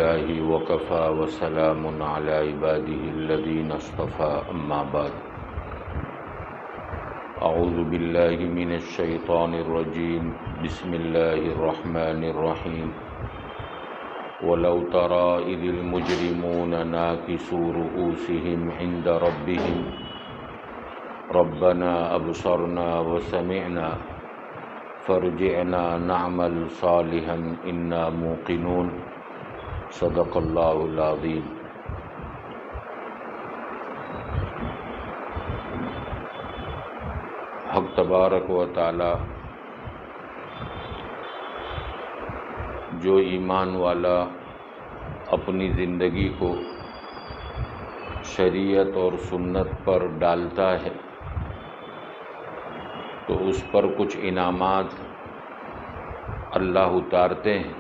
لله وكفى وسلام على عباده الذين اصطفى أما بعد أعوذ بالله من الشيطان الرجيم بسم الله الرحمن الرحيم ولو ترى إذ المجرمون ناكسوا رؤوسهم عند ربهم ربنا أبصرنا وسمعنا فارجعنا نعمل صالحا إنا موقنون صدق اللہ العظیم۔ حق تبارک و تعالی جو ایمان والا اپنی زندگی کو شریعت اور سنت پر ڈالتا ہے تو اس پر کچھ انعامات اللہ اتارتے ہیں۔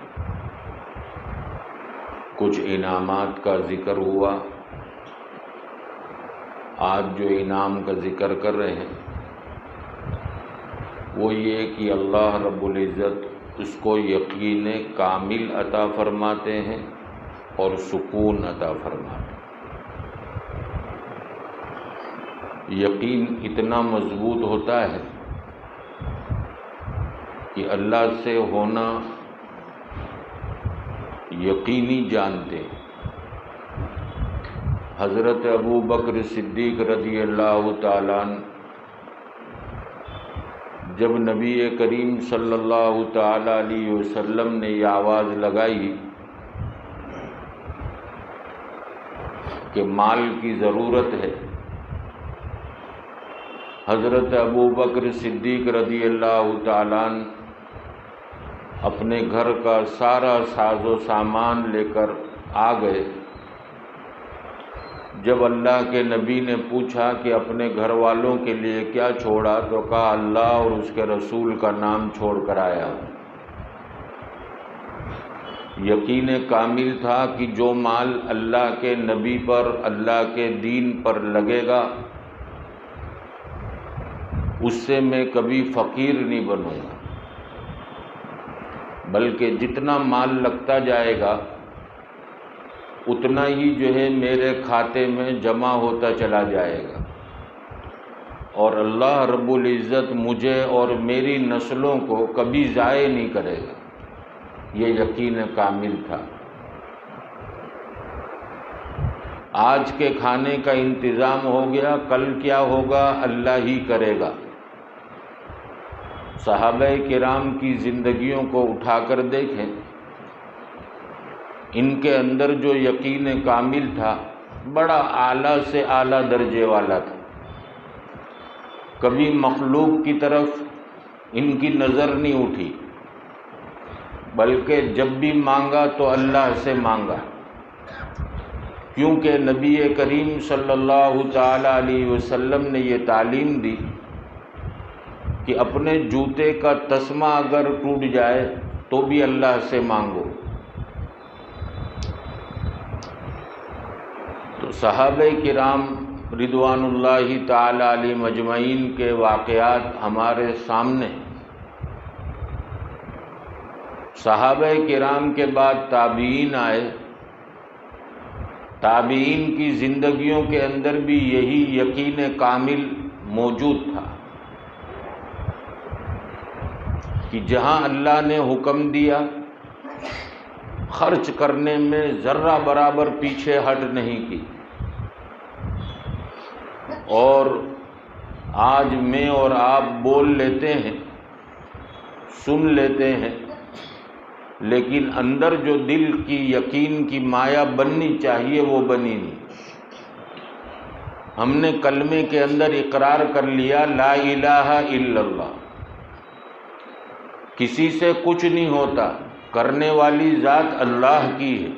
کچھ انعامات کا ذکر ہوا، آج جو انعام کا ذکر کر رہے ہیں وہ یہ کہ اللہ رب العزت اس کو یقین کامل عطا فرماتے ہیں اور سکون عطا فرماتے ہیں۔ یقین اتنا مضبوط ہوتا ہے کہ اللہ سے ہونا یقینی جانتے ہیں۔ حضرت ابو بکر صدیق رضی اللہ تعالیٰ عنہ جب نبی کریم صلی اللہ تعالیٰ علیہ وسلم نے یہ آواز لگائی کہ مال کی ضرورت ہے، حضرت ابو بکر صدیق رضی اللہ تعالیٰ عنہ اپنے گھر کا سارا ساز و سامان لے کر آ گئے۔ جب اللہ کے نبی نے پوچھا کہ اپنے گھر والوں کے لیے کیا چھوڑا تو کہا اللہ اور اس کے رسول کا نام چھوڑ کر آیا۔ یقین کامل تھا کہ جو مال اللہ کے نبی پر، اللہ کے دین پر لگے گا اس سے میں کبھی فقیر نہیں بنوں گا، بلکہ جتنا مال لگتا جائے گا اتنا ہی جو ہے میرے کھاتے میں جمع ہوتا چلا جائے گا، اور اللہ رب العزت مجھے اور میری نسلوں کو کبھی ضائع نہیں کرے گا۔ یہ یقین کامل تھا۔ آج کے کھانے کا انتظام ہو گیا، کل کیا ہوگا اللہ ہی کرے گا۔ صحابہ کرام کی زندگیوں کو اٹھا کر دیکھیں، ان کے اندر جو یقین کامل تھا بڑا اعلیٰ سے اعلیٰ درجے والا تھا۔ کبھی مخلوق کی طرف ان کی نظر نہیں اٹھی، بلکہ جب بھی مانگا تو اللہ سے مانگا، کیونکہ نبی کریم صلی اللہ تعالی علیہ وسلم نے یہ تعلیم دی کہ اپنے جوتے کا تسمہ اگر ٹوٹ جائے تو بھی اللہ سے مانگو۔ تو صحابہ کرام رضوان اللہ تعالی علیہ مجمعین کے واقعات ہمارے سامنے۔ صحابہ کرام کے بعد تابعین آئے، تابعین کی زندگیوں کے اندر بھی یہی یقین کامل موجود تھا کہ جہاں اللہ نے حکم دیا خرچ کرنے میں ذرہ برابر پیچھے ہٹ نہیں کی۔ اور آج میں اور آپ بول لیتے ہیں، سن لیتے ہیں، لیکن اندر جو دل کی یقین کی مایا بننی چاہیے وہ بنی نہیں۔ ہم نے کلمے کے اندر اقرار کر لیا لا الہ الا اللہ، کسی سے کچھ نہیں ہوتا، کرنے والی ذات اللہ کی ہے۔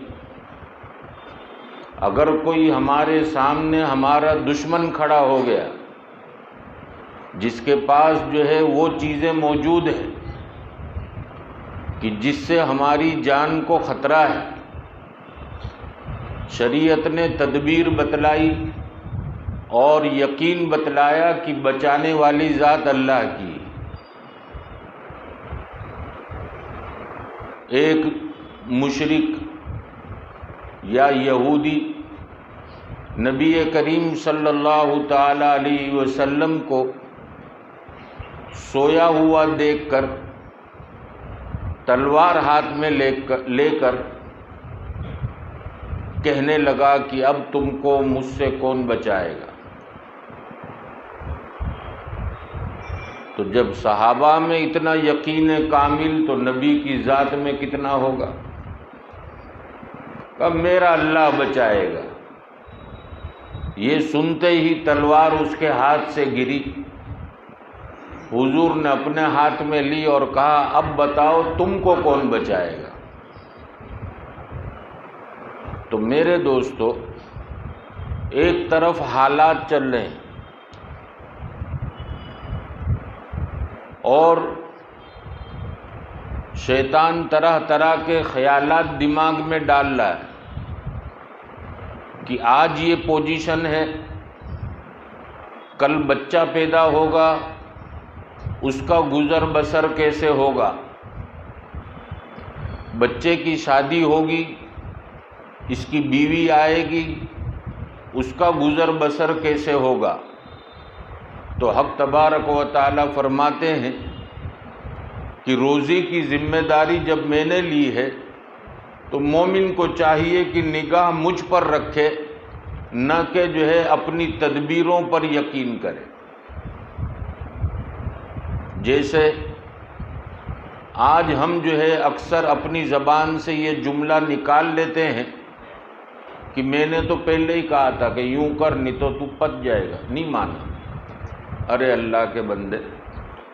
اگر کوئی ہمارے سامنے ہمارا دشمن کھڑا ہو گیا جس کے پاس جو ہے وہ چیزیں موجود ہیں کہ جس سے ہماری جان کو خطرہ ہے، شریعت نے تدبیر بتلائی اور یقین بتلایا کہ بچانے والی ذات اللہ کی۔ ایک مشرک یا یہودی نبی کریم صلی اللہ تعالی علیہ وسلم کو سویا ہوا دیکھ کر تلوار ہاتھ میں لے کر کہنے لگا کہ اب تم کو مجھ سے کون بچائے گا؟ تو جب صحابہ میں اتنا یقین کامل تو نبی کی ذات میں کتنا ہوگا؟ کہ میرا اللہ بچائے گا۔ یہ سنتے ہی تلوار اس کے ہاتھ سے گری، حضور نے اپنے ہاتھ میں لی اور کہا اب بتاؤ تم کو کون بچائے گا؟ تو میرے دوستو، ایک طرف حالات چل رہے ہیں اور شیطان طرح طرح کے خیالات دماغ میں ڈال رہا ہے کہ آج یہ پوزیشن ہے، کل بچہ پیدا ہوگا، اس کا گزر بسر کیسے ہوگا، بچے کی شادی ہوگی، اس کی بیوی آئے گی، اس کا گزر بسر کیسے ہوگا۔ تو حق تبارک و تعالی فرماتے ہیں کہ روزی کی ذمہ داری جب میں نے لی ہے تو مومن کو چاہیے کہ نگاہ مجھ پر رکھے، نہ کہ جو ہے اپنی تدبیروں پر یقین کرے۔ جیسے آج ہم جو ہے اکثر اپنی زبان سے یہ جملہ نکال لیتے ہیں کہ میں نے تو پہلے ہی کہا تھا کہ یوں کر نہیں تو تو پت جائے گا، نہیں مانا۔ ارے اللہ کے بندے،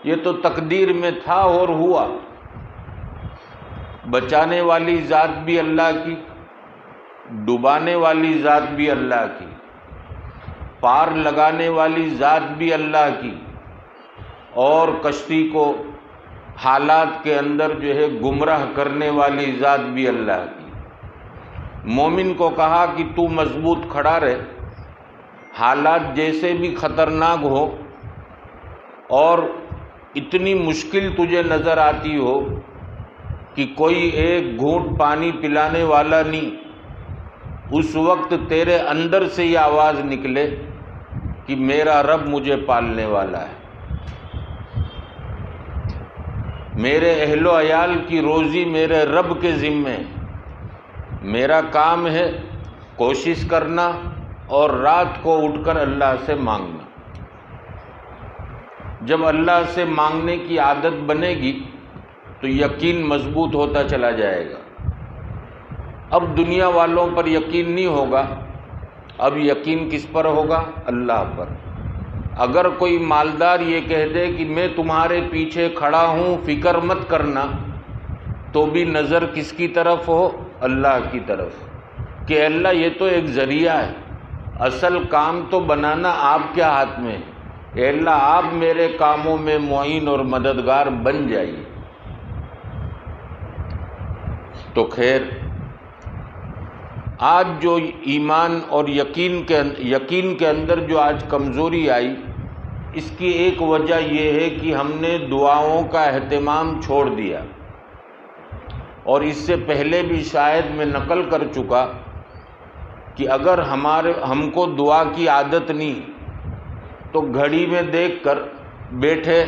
یہ تو تقدیر میں تھا اور ہوا۔ بچانے والی ذات بھی اللہ کی، ڈبانے والی ذات بھی اللہ کی، پار لگانے والی ذات بھی اللہ کی، اور کشتی کو حالات کے اندر جو ہے گمراہ کرنے والی ذات بھی اللہ کی۔ مومن کو کہا کہ تو مضبوط کھڑا رہے، حالات جیسے بھی خطرناک ہو اور اتنی مشکل تجھے نظر آتی ہو کہ کوئی ایک گھونٹ پانی پلانے والا نہیں، اس وقت تیرے اندر سے یہ آواز نکلے کہ میرا رب مجھے پالنے والا ہے، میرے اہل و عیال کی روزی میرے رب کے ذمے ہے، میرا کام ہے کوشش کرنا اور رات کو اٹھ کر اللہ سے مانگنا۔ جب اللہ سے مانگنے کی عادت بنے گی تو یقین مضبوط ہوتا چلا جائے گا۔ اب دنیا والوں پر یقین نہیں ہوگا، اب یقین کس پر ہوگا؟ اللہ پر۔ اگر کوئی مالدار یہ کہہ دے کہ میں تمہارے پیچھے کھڑا ہوں، فکر مت کرنا، تو بھی نظر کس کی طرف ہو؟ اللہ کی طرف، کہ اللہ یہ تو ایک ذریعہ ہے، اصل کام تو بنانا آپ کے ہاتھ میں ہے، اے اللہ آپ میرے کاموں میں معین اور مددگار بن جائیے۔ تو خیر، آج جو ایمان اور یقین کے اندر جو آج کمزوری آئی، اس کی ایک وجہ یہ ہے کہ ہم نے دعاؤں کا اہتمام چھوڑ دیا، اور اس سے پہلے بھی شاید میں نقل کر چکا کہ اگر ہم کو دعا کی عادت نہیں تو گھڑی میں دیکھ کر بیٹھے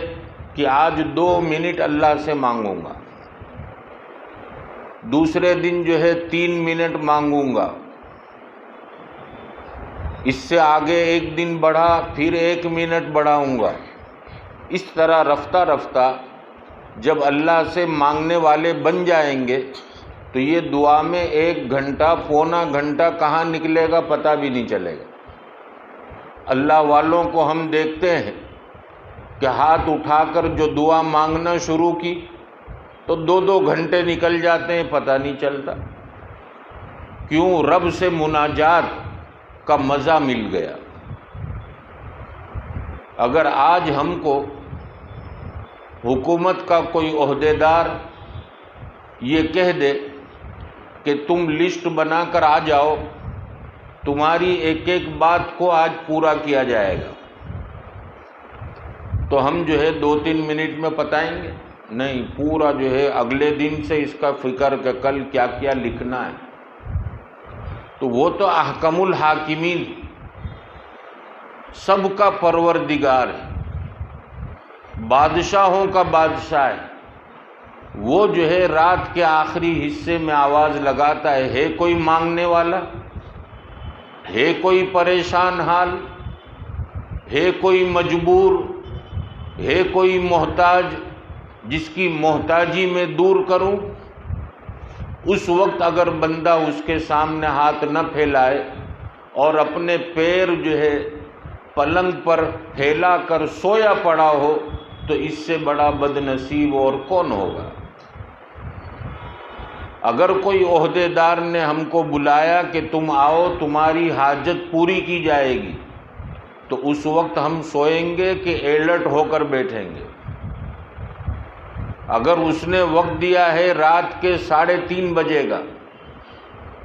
کہ آج 2 منٹ اللہ سے مانگوں گا، دوسرے دن جو ہے 3 منٹ مانگوں گا، اس سے آگے ایک دن بڑھا پھر 1 منٹ بڑھاؤں گا۔ اس طرح رفتہ رفتہ جب اللہ سے مانگنے والے بن جائیں گے تو یہ دعا میں 1 گھنٹہ پونا گھنٹہ کہاں نکلے گا پتہ بھی نہیں چلے گا۔ اللہ والوں کو ہم دیکھتے ہیں کہ ہاتھ اٹھا کر جو دعا مانگنا شروع کی تو 2 گھنٹے نکل جاتے ہیں، پتہ نہیں چلتا۔ کیوں؟ رب سے مناجات کا مزہ مل گیا۔ اگر آج ہم کو حکومت کا کوئی عہدیدار یہ کہہ دے کہ تم لسٹ بنا کر آ جاؤ، تمہاری ایک ایک بات کو آج پورا کیا جائے گا، تو ہم جو ہے 2-3 منٹ میں بتائیں گے؟ نہیں، پورا جو ہے اگلے دن سے اس کا فکر کہ کل کیا کیا لکھنا ہے۔ تو وہ تو احکم الحاکمین، سب کا پروردگار ہے، بادشاہوں کا بادشاہ ہے۔ وہ جو ہے رات کے آخری حصے میں آواز لگاتا ہے کوئی مانگنے والا، ہے کوئی پریشان حال، ہے کوئی مجبور، ہے کوئی محتاج جس کی محتاجی میں دور کروں؟ اس وقت اگر بندہ اس کے سامنے ہاتھ نہ پھیلائے اور اپنے پیر جو ہے پلنگ پر پھیلا کر سویا پڑا ہو تو اس سے بڑا بد نصیب اور کون ہوگا؟ اگر کوئی عہدے دار نے ہم کو بلایا کہ تم آؤ تمہاری حاجت پوری کی جائے گی، تو اس وقت ہم سوئیں گے کہ الرٹ ہو کر بیٹھیں گے؟ اگر اس نے وقت دیا ہے رات کے 3:30 بجے گا،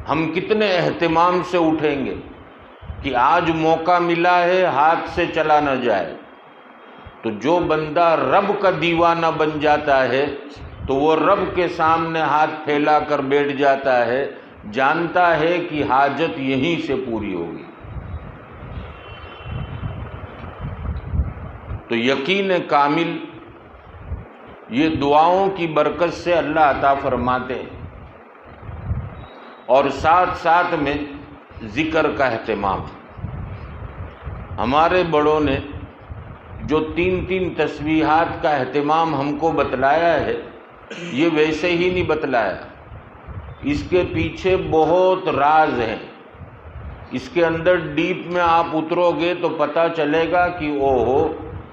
ہم کتنے اہتمام سے اٹھیں گے کہ آج موقع ملا ہے ہاتھ سے چلا نہ جائے۔ تو جو بندہ رب کا دیوانہ بن جاتا ہے تو وہ رب کے سامنے ہاتھ پھیلا کر بیٹھ جاتا ہے، جانتا ہے کہ حاجت یہیں سے پوری ہوگی۔ تو یقین کامل یہ دعاؤں کی برکت سے اللہ عطا فرماتے ہیں، اور ساتھ ساتھ میں ذکر کا اہتمام۔ ہمارے بڑوں نے جو 3 تسبیحات کا اہتمام ہم کو بتلایا ہے، یہ ویسے ہی نہیں بتلایا، اس کے پیچھے بہت راز ہیں۔ اس کے اندر ڈیپ میں آپ اترو گے تو پتہ چلے گا کہ اوہو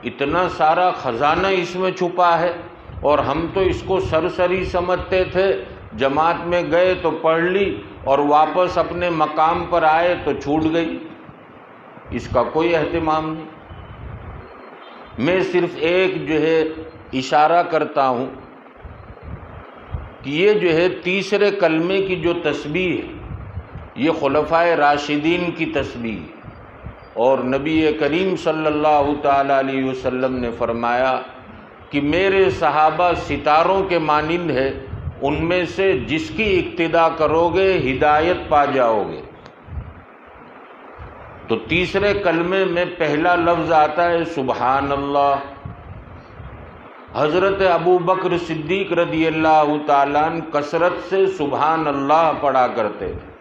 اتنا سارا خزانہ اس میں چھپا ہے، اور ہم تو اس کو سرسری سمجھتے تھے، جماعت میں گئے تو پڑھ لی اور واپس اپنے مقام پر آئے تو چھوٹ گئی، اس کا کوئی اہتمام نہیں۔ میں صرف ایک جو ہے اشارہ کرتا ہوں کہ یہ جو ہے تیسرے کلمے کی جو تسبیح ہے یہ خلفائے راشدین کی تسبیح ہے، اور نبی کریم صلی اللہ تعالی علیہ وسلم نے فرمایا کہ میرے صحابہ ستاروں کے مانند ہے، ان میں سے جس کی اقتداء کرو گے ہدایت پا جاؤ گے۔ تو تیسرے کلمے میں پہلا لفظ آتا ہے سبحان اللہ۔ حضرت ابو بکر صدیق رضی اللہ تعالیٰ عنہ کثرت سے سبحان اللہ پڑھا کرتے تھے۔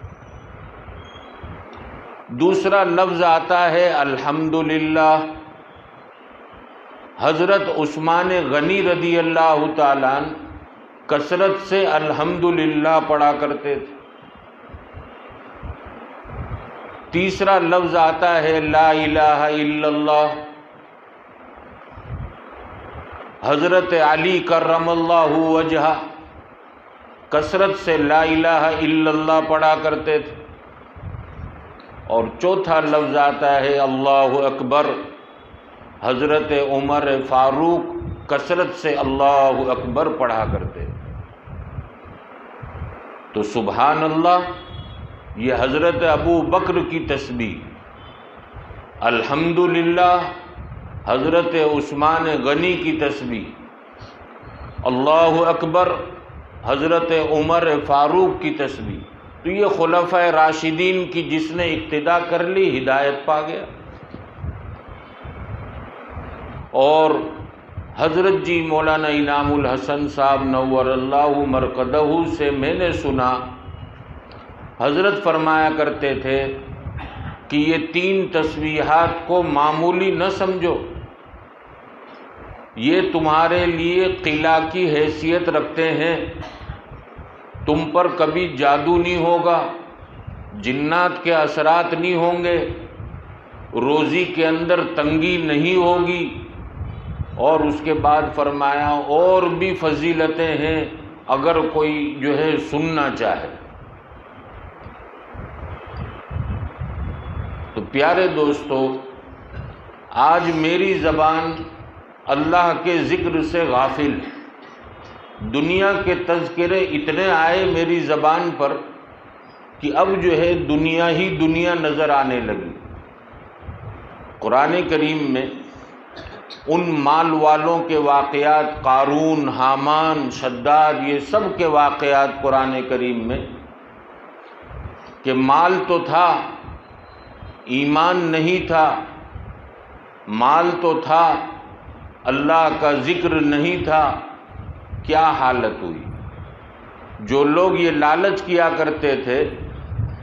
دوسرا لفظ آتا ہے الحمدللہ۔ حضرت عثمان غنی رضی اللہ تعالیٰ عنہ کثرت سے الحمدللہ پڑھا کرتے تھے۔ تیسرا لفظ آتا ہے لا الہ الا اللہ۔ حضرت علی کرم اللہ وجہہ کثرت سے لا الہ الا اللہ پڑھا کرتے تھے۔ اور چوتھا لفظ آتا ہے اللہ اکبر۔ حضرت عمر فاروق کثرت سے اللہ اکبر پڑھا کرتے تھے۔ تو سبحان اللہ یہ حضرت ابو بکر کی تسبیح، الحمدللہ حضرت عثمان غنی کی تسبیح، اللہ اکبر حضرت عمر فاروق کی تسبیح۔ تو یہ خلفائے راشدین کی جس نے اقتداء کر لی ہدایت پا گیا۔ اور حضرت جی مولانا انعام الحسن صاحب نور اللہ مرقدہ سے میں نے سنا، حضرت فرمایا کرتے تھے کہ یہ 3 تسبیحات کو معمولی نہ سمجھو، یہ تمہارے لیے قلعہ کی حیثیت رکھتے ہیں، تم پر کبھی جادو نہیں ہوگا، جنات کے اثرات نہیں ہوں گے، روزی کے اندر تنگی نہیں ہوگی۔ اور اس کے بعد فرمایا اور بھی فضیلتیں ہیں اگر کوئی جو ہے سننا چاہے۔ تو پیارے دوستو، آج میری زبان اللہ کے ذکر سے غافل ہے۔ دنیا کے تذکرے اتنے آئے میری زبان پر کہ اب جو ہے دنیا ہی دنیا نظر آنے لگی۔ قرآن کریم میں ان مال والوں کے واقعات، قارون، حامان، شداد، یہ سب کے واقعات قرآن کریم میں کہ مال تو تھا، ایمان نہیں تھا، مال تو تھا، اللہ کا ذکر نہیں تھا، کیا حالت ہوئی؟ جو لوگ یہ لالچ کیا کرتے تھے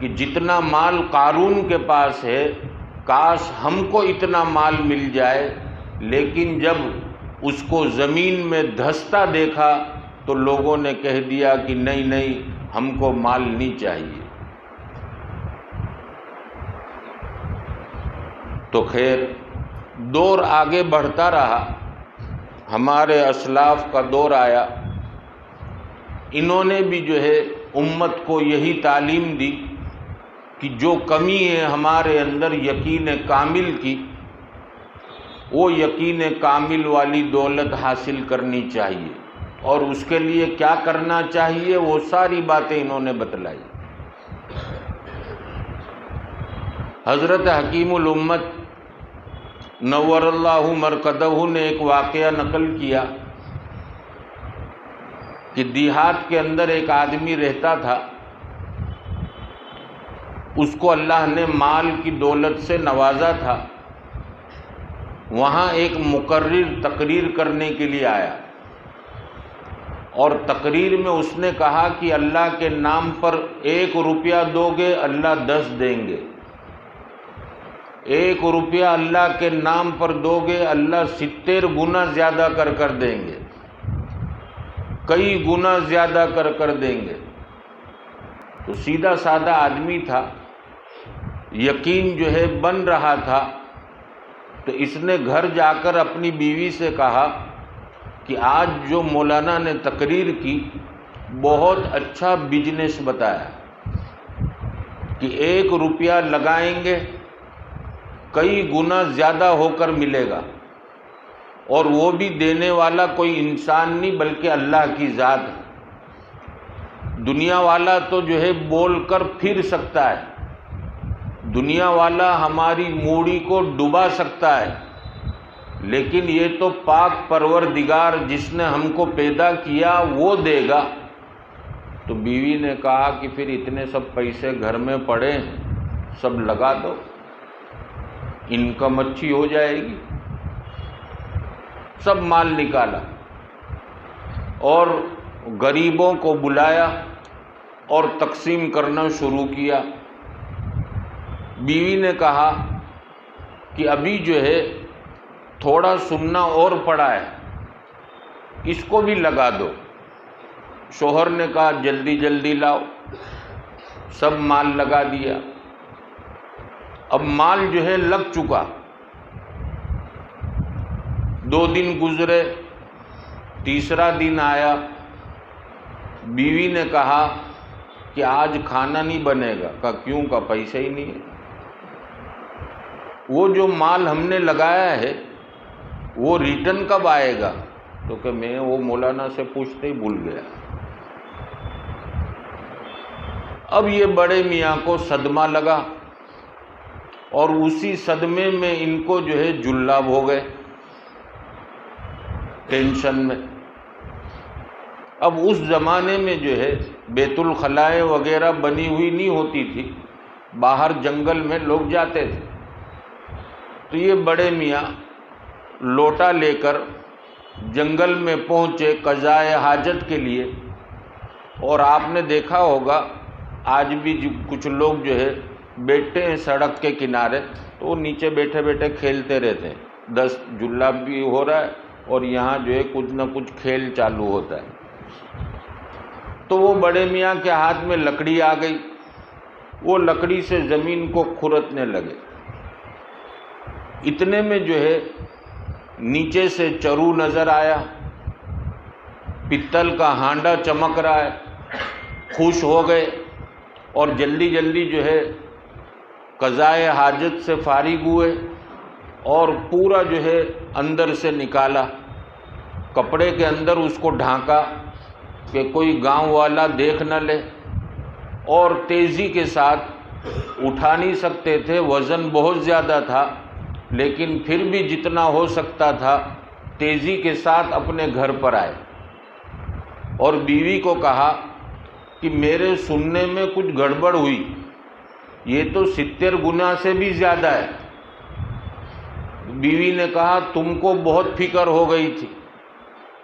کہ جتنا مال قارون کے پاس ہے کاش ہم کو اتنا مال مل جائے، لیکن جب اس کو زمین میں دھستا دیکھا تو لوگوں نے کہہ دیا کہ نہیں نہیں، ہم کو مال نہیں چاہیے۔ تو خیر دور آگے بڑھتا رہا، ہمارے اسلاف کا دور آیا، انہوں نے بھی جو ہے امت کو یہی تعلیم دی کہ جو کمی ہے ہمارے اندر یقین کامل کی، وہ یقین کامل والی دولت حاصل کرنی چاہیے، اور اس کے لیے کیا کرنا چاہیے وہ ساری باتیں انہوں نے بتلائی۔ حضرت حکیم الامت نور اللہ مرقدہ نے ایک واقعہ نقل کیا کہ دیہات کے اندر ایک آدمی رہتا تھا، اس کو اللہ نے مال کی دولت سے نوازا تھا۔ وہاں ایک مقرر تقریر کرنے کے لیے آیا، اور تقریر میں اس نے کہا کہ اللہ کے نام پر 1 روپیہ دو گے اللہ 10 دیں گے، 1 روپیہ اللہ کے نام پر دو گے اللہ 70 گنا زیادہ کر دیں گے، کئی گنا زیادہ کر دیں گے۔ تو سیدھا سادہ آدمی تھا، یقین جو ہے بن رہا تھا، تو اس نے گھر جا کر اپنی بیوی سے کہا کہ آج جو مولانا نے تقریر کی بہت اچھا بزنس بتایا کہ 1 روپیہ لگائیں گے کئی گنا زیادہ ہو کر ملے گا، اور وہ بھی دینے والا کوئی انسان نہیں بلکہ اللہ کی ذات ہے۔ دنیا والا تو جو ہے بول کر پھر سکتا ہے، دنیا والا ہماری موڑی کو ڈبا سکتا ہے، لیکن یہ تو پاک پروردگار جس نے ہم کو پیدا کیا وہ دے گا۔ تو بیوی نے کہا کہ پھر اتنے سب پیسے گھر میں پڑے ہیں، سب لگا دو، انکم اچھی ہو جائے گی۔ سب مال نکالا اور غریبوں کو بلایا اور تقسیم کرنا شروع کیا۔ بیوی نے کہا کہ ابھی جو ہے تھوڑا سننا اور پڑا ہے، اس کو بھی لگا دو۔ شوہر نے کہا جلدی جلدی لاؤ، سب مال لگا دیا۔ اب مال جو ہے لگ چکا، 2 دن گزرے، تیسرا دن آیا، بیوی نے کہا کہ آج کھانا نہیں بنے گا۔ کہا کیوں؟ کا پیسے ہی نہیں ہے۔ وہ جو مال ہم نے لگایا ہے وہ ریٹرن کب آئے گا؟ تو کہ میں وہ مولانا سے پوچھتے ہی بھول گیا۔ اب یہ بڑے میاں کو صدمہ لگا، اور اسی صدمے میں ان کو جو ہے جلاب ہو گئے ٹینشن میں۔ اب اس زمانے میں جو ہے بیت الخلائیں وغیرہ بنی ہوئی نہیں ہوتی تھی، باہر جنگل میں لوگ جاتے تھے۔ تو یہ بڑے میاں لوٹا لے کر جنگل میں پہنچے قضائے حاجت کے لیے، اور آپ نے دیکھا ہوگا آج بھی کچھ لوگ جو ہے بیٹھتے ہیں سڑک کے کنارے، تو وہ نیچے بیٹھے بیٹھے کھیلتے رہتے ہیں، 10 جلاب بھی ہو رہا ہے اور یہاں جو ہے کچھ نہ کچھ کھیل چالو ہوتا ہے۔ تو وہ بڑے میاں کے ہاتھ میں لکڑی آ گئی، وہ لکڑی سے زمین کو کھرچنے لگے۔ اتنے میں جو ہے نیچے سے چرو نظر آیا، پتل کا ہانڈا چمک رہا ہے، خوش ہو گئے اور جلدی جلدی جو ہے قضائے حاجت سے فارغ ہوئے، اور پورا جو ہے اندر سے نکالا، کپڑے کے اندر اس کو ڈھانکا کہ کوئی گاؤں والا دیکھ نہ لے، اور تیزی کے ساتھ اٹھا نہیں سکتے تھے، وزن بہت زیادہ تھا، لیکن پھر بھی جتنا ہو سکتا تھا تیزی کے ساتھ اپنے گھر پر آئے، اور بیوی کو کہا کہ میرے سننے میں کچھ گڑبڑ ہوئی، یہ تو 70 گنا سے بھی زیادہ ہے۔ بیوی نے کہا تم کو بہت فکر ہو گئی تھی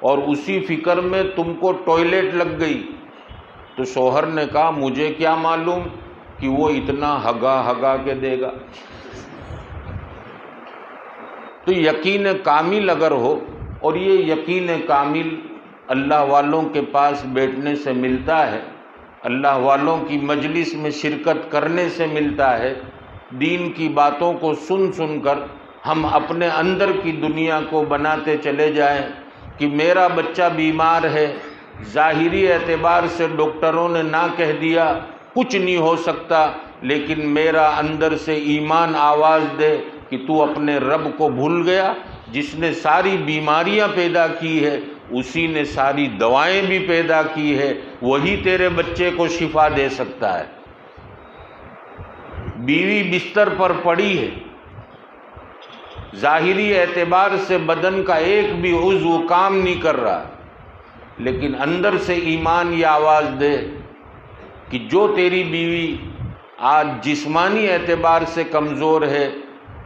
اور اسی فکر میں تم کو ٹوائلٹ لگ گئی، تو شوہر نے کہا مجھے کیا معلوم کہ وہ اتنا ہگا کے دے گا۔ تو یقین کامل اگر ہو، اور یہ یقین کامل اللہ والوں کے پاس بیٹھنے سے ملتا ہے، اللہ والوں کی مجلس میں شرکت کرنے سے ملتا ہے، دین کی باتوں کو سن سن کر ہم اپنے اندر کی دنیا کو بناتے چلے جائیں کہ میرا بچہ بیمار ہے، ظاہری اعتبار سے ڈاکٹروں نے نہ کہہ دیا کچھ نہیں ہو سکتا، لیکن میرا اندر سے ایمان آواز دے کہ تو اپنے رب کو بھول گیا، جس نے ساری بیماریاں پیدا کی ہے اسی نے ساری دوائیں بھی پیدا کی ہے، وہی تیرے بچے کو شفا دے سکتا ہے۔ بیوی بستر پر پڑی ہے، ظاہری اعتبار سے بدن کا ایک بھی عضو کام نہیں کر رہا، لیکن اندر سے ایمان یہ آواز دے کہ جو تیری بیوی آج جسمانی اعتبار سے کمزور ہے،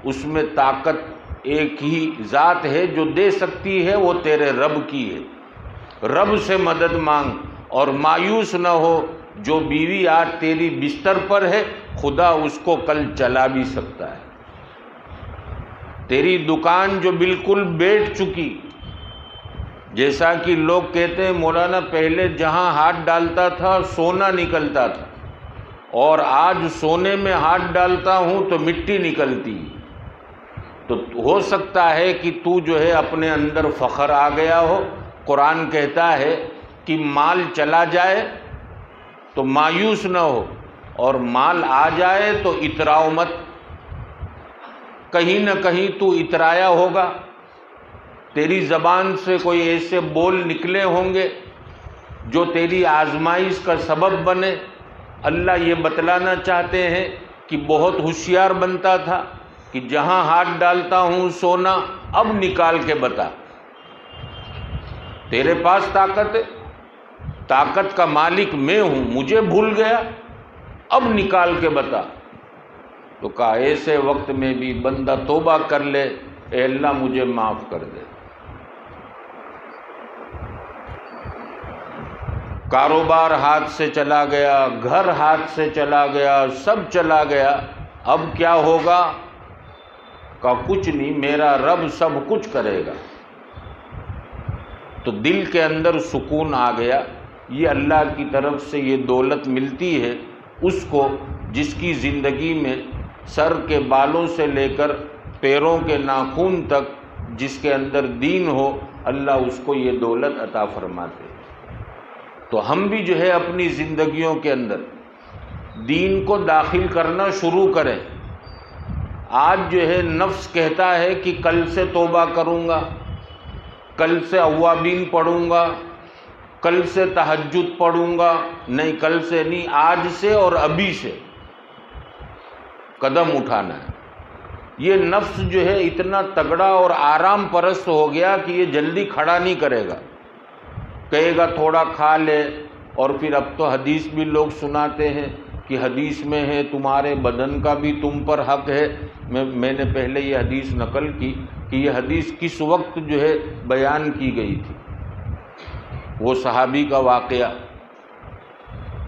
اس میں طاقت ایک ہی ذات ہے جو دے سکتی ہے، وہ تیرے رب کی ہے۔ رب سے مدد مانگ اور مایوس نہ ہو، جو بیوی آج تیری بستر پر ہے خدا اس کو کل چلا بھی سکتا ہے۔ تیری دکان جو بالکل بیٹھ چکی، جیسا کہ لوگ کہتے ہیں مولانا پہلے جہاں ہاتھ ڈالتا تھا سونا نکلتا تھا، اور آج سونے میں ہاتھ ڈالتا ہوں تو مٹی نکلتی، تو ہو سکتا ہے کہ تو جو ہے اپنے اندر فخر آ گیا ہو۔ قرآن کہتا ہے کہ مال چلا جائے تو مایوس نہ ہو، اور مال آ جائے تو اتراؤ مت، کہیں نہ کہیں تو اترایا ہوگا، تیری زبان سے کوئی ایسے بول نکلے ہوں گے جو تیری آزمائش کا سبب بنے۔ اللہ یہ بتلانا چاہتے ہیں کہ بہت ہوشیار بنتا تھا کہ جہاں ہاتھ ڈالتا ہوں سونا، اب نکال کے بتا، تیرے پاس طاقت ہے، طاقت کا مالک میں ہوں، مجھے بھول گیا، اب نکال کے بتا۔ تو کہا ایسے وقت میں بھی بندہ توبہ کر لے، اے اللہ مجھے معاف کر دے۔ کاروبار ہاتھ سے چلا گیا، گھر ہاتھ سے چلا گیا، سب چلا گیا، اب کیا ہوگا؟ کہ کچھ نہیں، میرا رب سب کچھ کرے گا۔ تو دل کے اندر سکون آ گیا۔ یہ اللہ کی طرف سے یہ دولت ملتی ہے اس کو جس کی زندگی میں سر کے بالوں سے لے کر پیروں کے ناخن تک جس کے اندر دین ہو، اللہ اس کو یہ دولت عطا فرماتے۔ تو ہم بھی جو ہے اپنی زندگیوں کے اندر دین کو داخل کرنا شروع کریں۔ آج جو ہے نفس کہتا ہے کہ کل سے توبہ کروں گا، کل سے اوابین پڑھوں گا، کل سے تہجد پڑھوں گا، نہیں کل سے نہیں، آج سے اور ابھی سے قدم اٹھانا ہے۔ یہ نفس جو ہے اتنا تگڑا اور آرام پرست ہو گیا کہ یہ جلدی کھڑا نہیں کرے گا، کہے گا تھوڑا کھا لے، اور پھر اب تو حدیث بھی لوگ سناتے ہیں کہ حدیث میں ہے تمہارے بدن کا بھی تم پر حق ہے۔ میں نے پہلے یہ حدیث نقل کی کہ یہ حدیث کس وقت جو ہے بیان کی گئی تھی۔ وہ صحابی کا واقعہ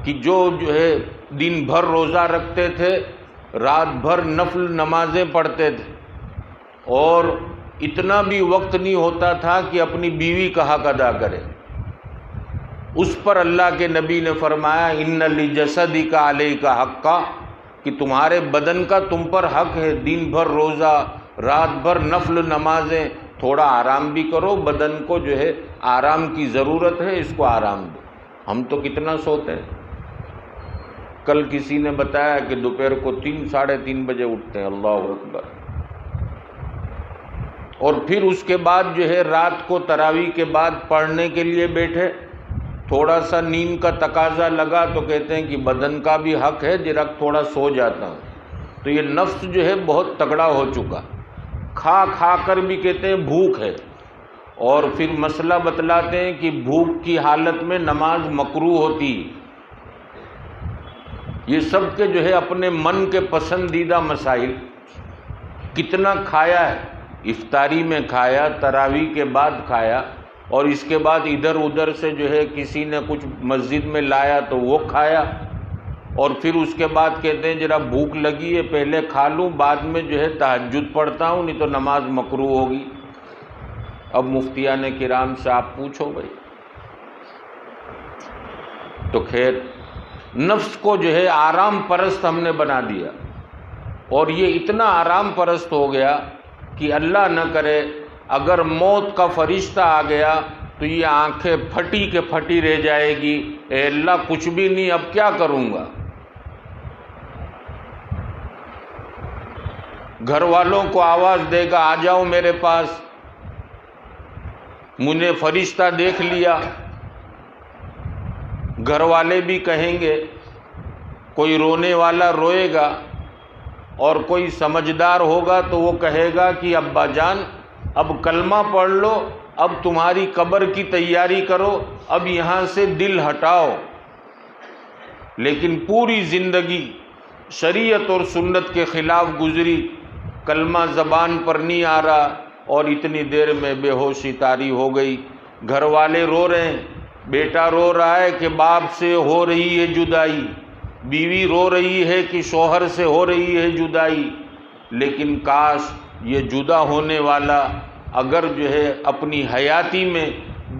کہ جو ہے دن بھر روزہ رکھتے تھے، رات بھر نفل نمازیں پڑھتے تھے، اور اتنا بھی وقت نہیں ہوتا تھا کہ اپنی بیوی کا حق ادا کرے۔ اس پر اللہ کے نبی نے فرمایا ان لجسدک علیک حقا، کہ تمہارے بدن کا تم پر حق ہے، دن بھر روزہ، رات بھر نفل نمازیں، تھوڑا آرام بھی کرو، بدن کو جو ہے آرام کی ضرورت ہے، اس کو آرام دو۔ ہم تو کتنا سوتے ہیں۔ کل کسی نے بتایا کہ دوپہر کو 3 ساڑھے 3 بجے اٹھتے ہیں، اللہ اکبر، اور پھر اس کے بعد جو ہے رات کو تراویح کے بعد پڑھنے کے لیے بیٹھے، تھوڑا سا نیند کا تقاضا لگا تو کہتے ہیں کہ بدن کا بھی حق ہے، ذرا تھوڑا سو جاتا ہوں۔ تو یہ نفس جو ہے بہت تگڑا ہو چکا، کھا کھا کر بھی کہتے ہیں بھوک ہے، اور پھر مسئلہ بتلاتے ہیں کہ بھوک کی حالت میں نماز مکروہ ہوتی، یہ سب کے جو ہے اپنے من کے پسندیدہ مسائل. کتنا کھایا ہے، افطاری میں کھایا، تراویح کے بعد کھایا، اور اس کے بعد ادھر ادھر سے جو ہے کسی نے کچھ مسجد میں لایا تو وہ کھایا، اور پھر اس کے بعد کہتے ہیں ذرا بھوک لگی ہے پہلے کھا لوں، بعد میں جو ہے تہجد پڑھتا ہوں نہیں تو نماز مکروہ ہوگی. اب مفتیان کرام سے آپ پوچھو بھائی. تو خیر، نفس کو جو ہے آرام پرست ہم نے بنا دیا، اور یہ اتنا آرام پرست ہو گیا کہ اللہ نہ کرے اگر موت کا فرشتہ آ گیا تو یہ آنکھیں پھٹی کے پھٹی رہ جائے گی، اے اللہ کچھ بھی نہیں، اب کیا کروں گا. گھر والوں کو آواز دے گا آ جاؤ میرے پاس، مجھے فرشتہ دیکھ لیا. گھر والے بھی کہیں گے، کوئی رونے والا روئے گا اور کوئی سمجھدار ہوگا تو وہ کہے گا کہ ابا جان اب کلمہ پڑھ لو، اب تمہاری قبر کی تیاری کرو، اب یہاں سے دل ہٹاؤ. لیکن پوری زندگی شریعت اور سنت کے خلاف گزری، کلمہ زبان پر نہیں آ رہا، اور اتنی دیر میں بے ہوشی طاری ہو گئی. گھر والے رو رہے ہیں، بیٹا رو رہا ہے کہ باپ سے ہو رہی ہے جدائی، بیوی رو رہی ہے کہ شوہر سے ہو رہی ہے جدائی. لیکن کاش یہ جدا ہونے والا اگر جو ہے اپنی حیاتی میں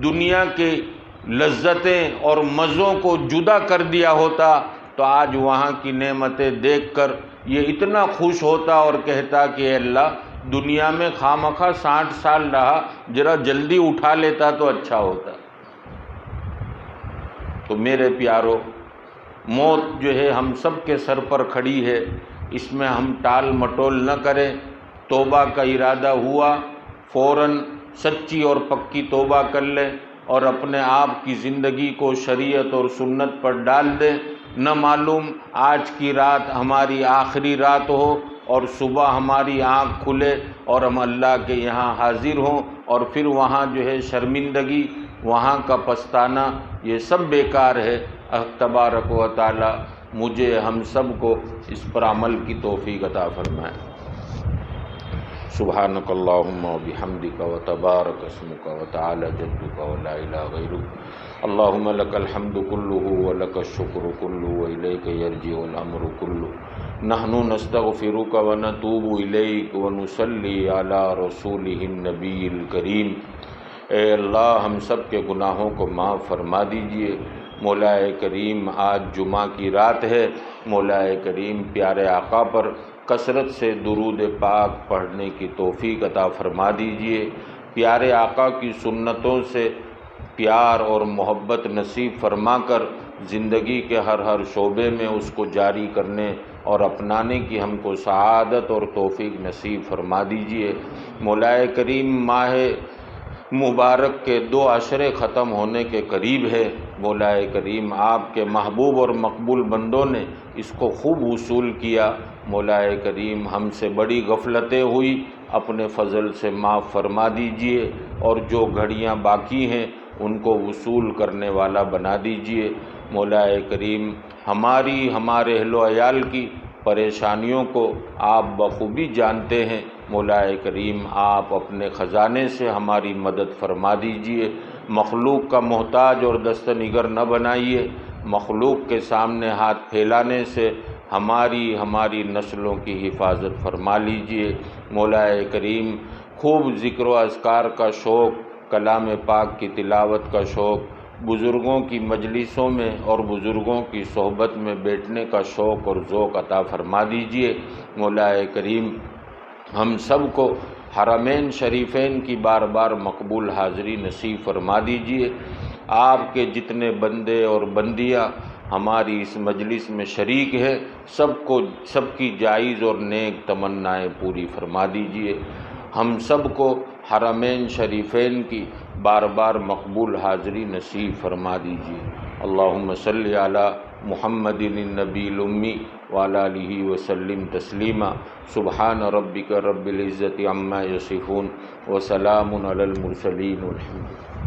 دنیا کے لذتیں اور مزوں کو جدا کر دیا ہوتا تو آج وہاں کی نعمتیں دیکھ کر یہ اتنا خوش ہوتا اور کہتا کہ اے اللہ دنیا میں خواہ 60 سال رہا، ذرا جلدی اٹھا لیتا تو اچھا ہوتا. تو میرے پیارو، موت جو ہے ہم سب کے سر پر کھڑی ہے، اس میں ہم ٹال مٹول نہ کریں. توبہ کا ارادہ ہوا فوراً سچی اور پکی توبہ کر لیں اور اپنے آپ کی زندگی کو شریعت اور سنت پر ڈال دیں. نہ معلوم آج کی رات ہماری آخری رات ہو اور صبح ہماری آنکھ کھلے اور ہم اللہ کے یہاں حاضر ہوں، اور پھر وہاں جو ہے شرمندگی، وہاں کا پچھتانا، یہ سب بیکار ہے. تبارک و تعالی مجھے ہم سب کو اس پر عمل کی توفیق عطا فرمائے. سبحانک اللہم و بحمدک و تبارک اسمک و تعالی جدک و لا الہ غیرک. اللہم لک الحمد کلہ و لک الشکر کلہ و الیک یرجع الامر کلہ. نحن نستغفرک و نتوب الیک و نصلی علی رسولہ النبی الکریم. اے اللہ ہم سب کے گناہوں کو معاف فرما دیجئے. مولا کریم آج جمعہ کی رات ہے، مولا کریم پیارے آقا پر کثرت سے درود پاک پڑھنے کی توفیق عطا فرما دیجئے. پیارے آقا کی سنتوں سے پیار اور محبت نصیب فرما کر زندگی کے ہر شعبے میں اس کو جاری کرنے اور اپنانے کی ہم کو سعادت اور توفیق نصیب فرما دیجئے. مولا کریم ماہ مبارک کے 2 عشرے ختم ہونے کے قریب ہے. مولا کریم آپ کے محبوب اور مقبول بندوں نے اس کو خوب وصول کیا. مولا کریم ہم سے بڑی غفلتیں ہوئی، اپنے فضل سے معاف فرما دیجئے، اور جو گھڑیاں باقی ہیں ان کو وصول کرنے والا بنا دیجئے. مولا کریم ہمارے اہل و عیال کی پریشانیوں کو آپ بخوبی جانتے ہیں. مولا کریم آپ اپنے خزانے سے ہماری مدد فرما دیجئے. مخلوق کا محتاج اور دست نگر نہ بنائیے. مخلوق کے سامنے ہاتھ پھیلانے سے ہماری نسلوں کی حفاظت فرما لیجئے. مولا کریم خوب ذکر و اذکار کا شوق، کلام پاک کی تلاوت کا شوق، بزرگوں کی مجلسوں میں اور بزرگوں کی صحبت میں بیٹھنے کا شوق اور ذوق عطا فرما دیجئے. مولا کریم ہم سب کو حرمین شریفین کی بار بار مقبول حاضری نصیب فرما دیجئے. آپ کے جتنے بندے اور بندیاں ہماری اس مجلس میں شریک ہے، سب کی جائز اور نیک تمنائیں پوری فرما دیجئے. ہم سب کو حرمین شریفین کی بار بار مقبول حاضری نصیب فرما دیجئے. اللہم صلی علی محمد النبی الامی وعلی آلہ وسلم تسلیما. سبحان ربک رب العزت عما یصفون وسلام علی المرسلین والحمد للہ.